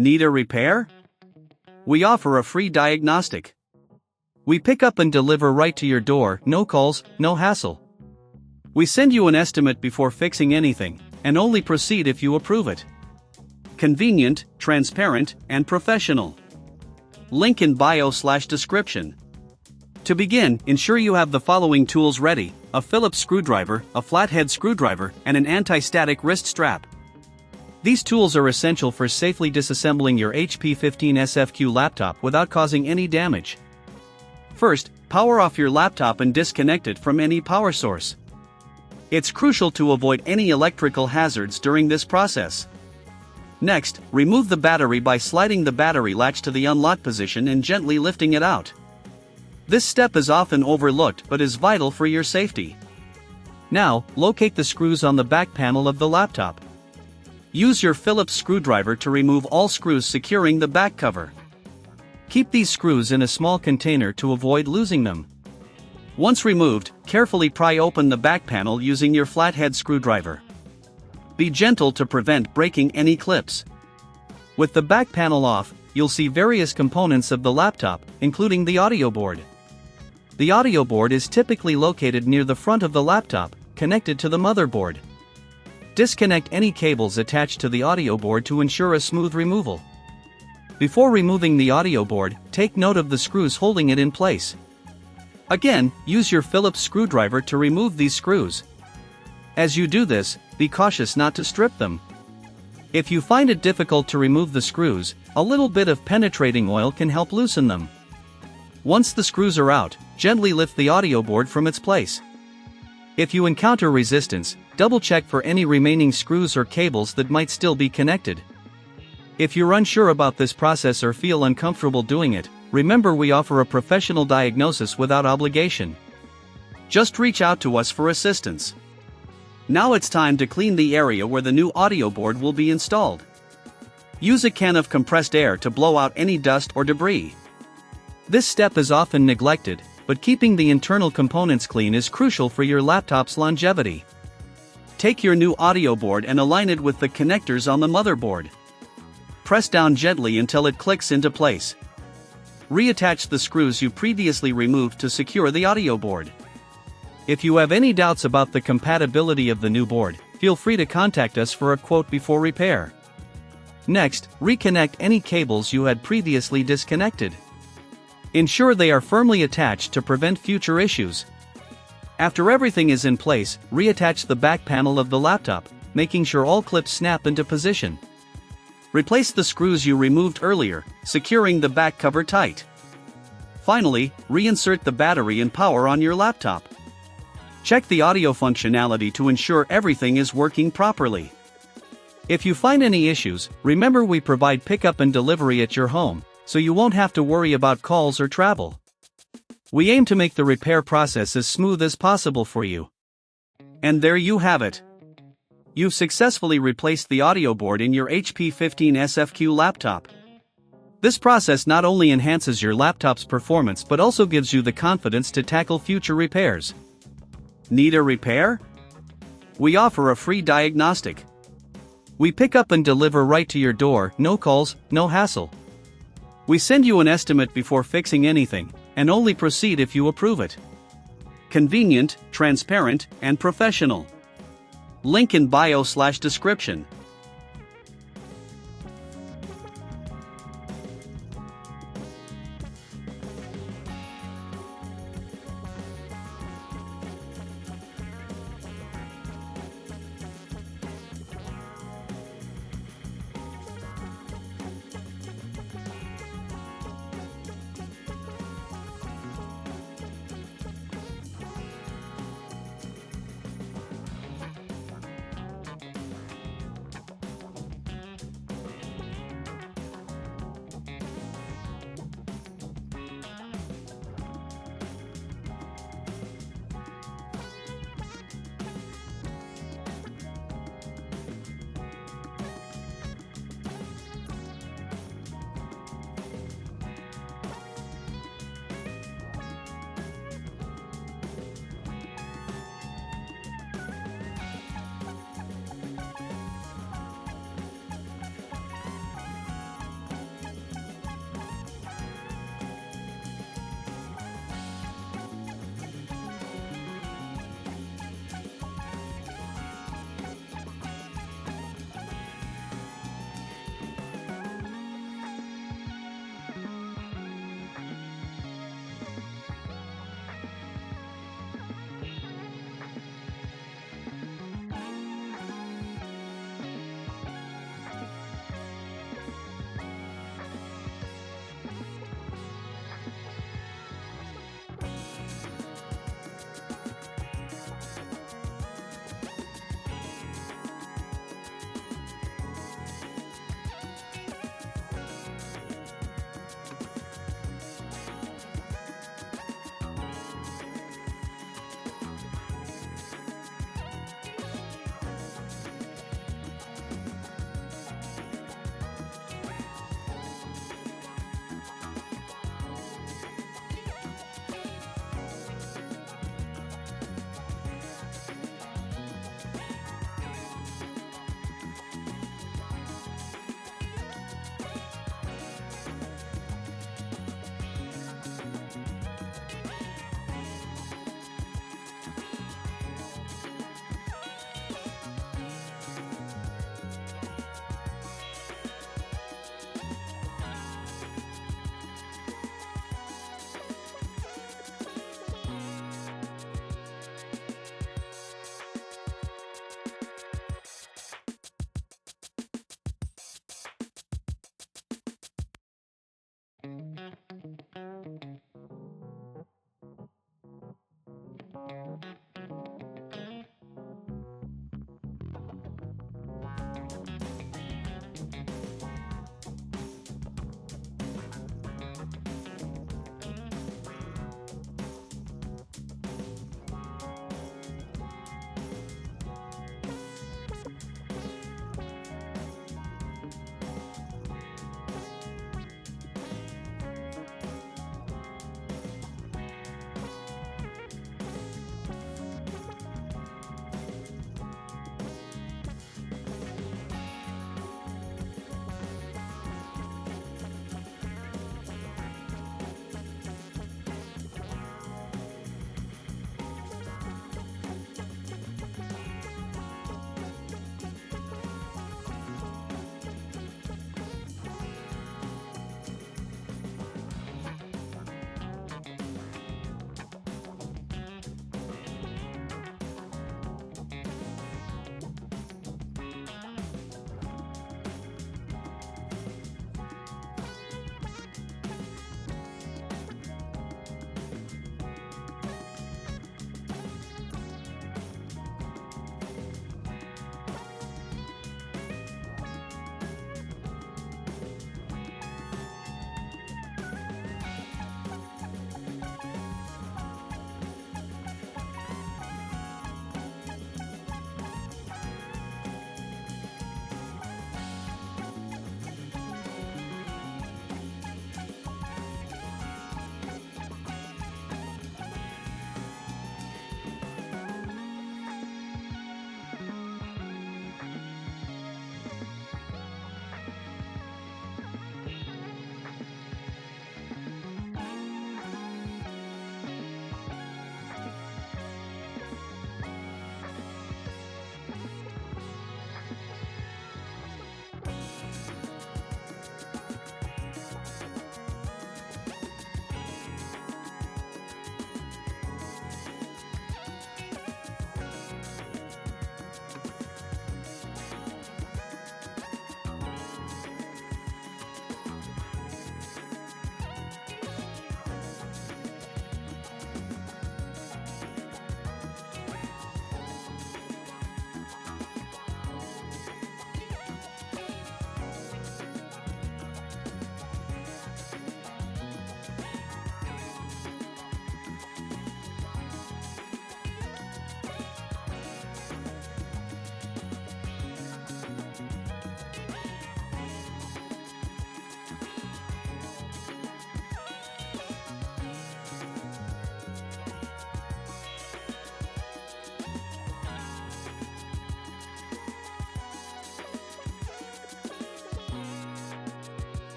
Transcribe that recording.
Need a repair? We offer a free diagnostic. We pick up and deliver right to your door, no calls, no hassle. We send you an estimate before fixing anything, and only proceed if you approve it. Convenient, transparent, and professional. Link in bio/description. To begin, ensure you have the following tools ready: a Phillips screwdriver, a flathead screwdriver, and an anti-static wrist strap. These tools are essential for safely disassembling your HP 15 SFQ laptop without causing any damage. First, power off your laptop and disconnect it from any power source. It's crucial to avoid any electrical hazards during this process. Next, remove the battery by sliding the battery latch to the unlock position and gently lifting it out. This step is often overlooked but is vital for your safety. Now, locate the screws on the back panel of the laptop. Use your Phillips screwdriver to remove all screws securing the back cover. Keep these screws in a small container to avoid losing them. Once removed, carefully pry open the back panel using your flathead screwdriver. Be gentle to prevent breaking any clips. With the back panel off, you'll see various components of the laptop, including the audio board. The audio board is typically located near the front of the laptop, connected to the motherboard. Disconnect any cables attached to the audio board to ensure a smooth removal. Before removing the audio board, take note of the screws holding it in place. Again, use your Phillips screwdriver to remove these screws. As you do this, be cautious not to strip them. If you find it difficult to remove the screws, a little bit of penetrating oil can help loosen them. Once the screws are out, gently lift the audio board from its place. If you encounter resistance, double-check for any remaining screws or cables that might still be connected. If you're unsure about this process or feel uncomfortable doing it, remember we offer a professional diagnosis without obligation. Just reach out to us for assistance. Now it's time to clean the area where the new audio board will be installed. Use a can of compressed air to blow out any dust or debris. This step is often neglected, but keeping the internal components clean is crucial for your laptop's longevity. Take your new audio board and align it with the connectors on the motherboard. Press down gently until it clicks into place. Reattach the screws you previously removed to secure the audio board. If you have any doubts about the compatibility of the new board, feel free to contact us for a quote before repair. Next, reconnect any cables you had previously disconnected. Ensure they are firmly attached to prevent future issues. After everything is in place, reattach the back panel of the laptop, making sure all clips snap into position. Replace the screws you removed earlier, securing the back cover tight. Finally, reinsert the battery and power on your laptop. Check the audio functionality to ensure everything is working properly. If you find any issues, remember we provide pickup and delivery at your home, so you won't have to worry about calls or travel. We aim to make the repair process as smooth as possible for you. And there you have it. You've successfully replaced the audio board in your HP 15 SFQ laptop. This process not only enhances your laptop's performance but also gives you the confidence to tackle future repairs. Need a repair? We offer a free diagnostic. We pick up and deliver right to your door, no calls, no hassle. We send you an estimate before fixing anything, and only proceed if you approve it. Convenient, transparent, and professional. Link in bio/description.